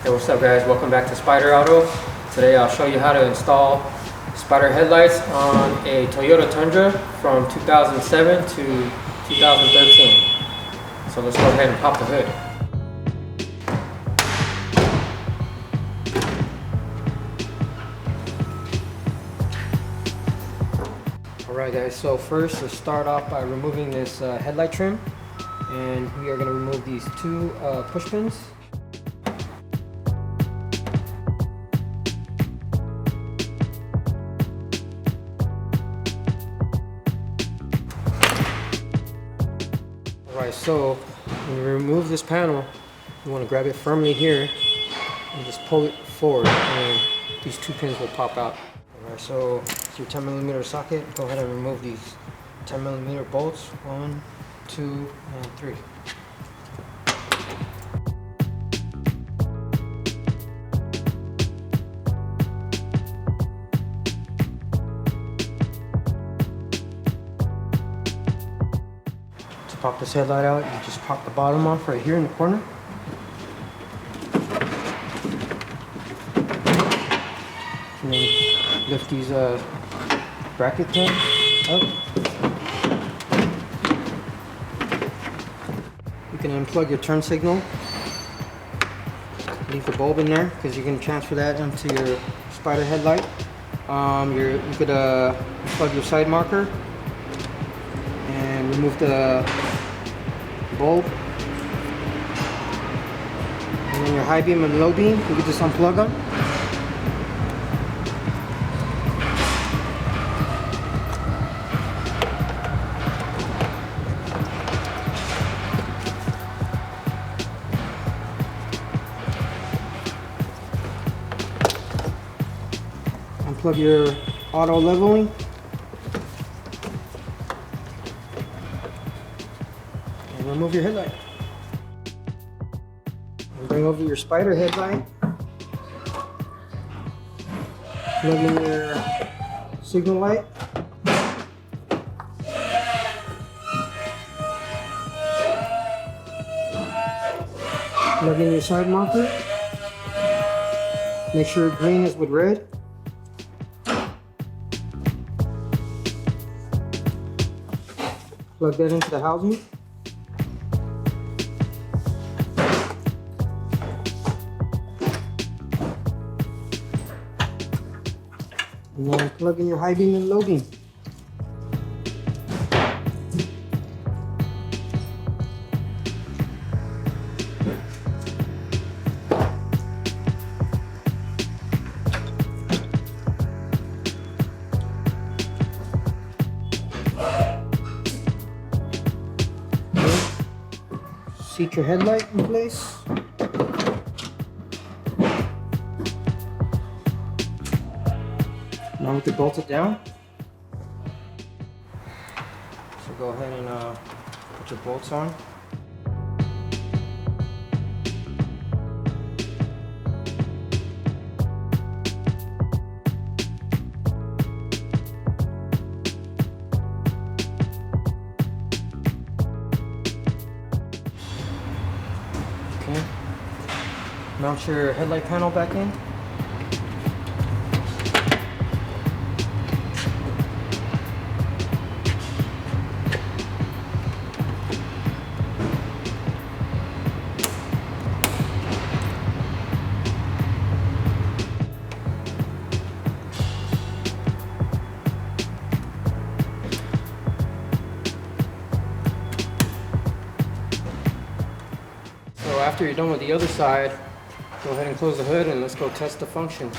Hey, what's up guys? Welcome back to Spyder Auto. Today I'll show you how to install Spyder headlights on a Toyota Tundra from 2007 to 2013. So let's go ahead and pop the hood. Alright guys, so first let's start off by removing this headlight trim. And we are going to remove these two push pins. Alright, so when you remove this panel, you want to grab it firmly here and just pull it forward and these two pins will pop out. Alright, so it's your 10mm socket. Go ahead and remove these 10mm bolts. 1, 2, and 3. To pop this headlight out, you just pop the bottom off right here in the corner. And then lift these bracket pins up. You can unplug your turn signal. Leave the bulb in there because you can transfer that into your Spyder headlight. You could plug your side marker and remove the bulb. And then your high beam and low beam, you could just unplug them. Unplug your auto leveling. And remove your headlight. And bring over your Spyder headlight. Plug in your signal light. Plug in your side marker. Make sure green is with red. Plug that into the housing. And then plug in your high beam and low beam. Seat your headlight in place. Now we can bolt it down. So go ahead and put your bolts on. Okay. Mount your headlight panel back in. So after you're done with the other side, go ahead and close the hood and let's go test the functions.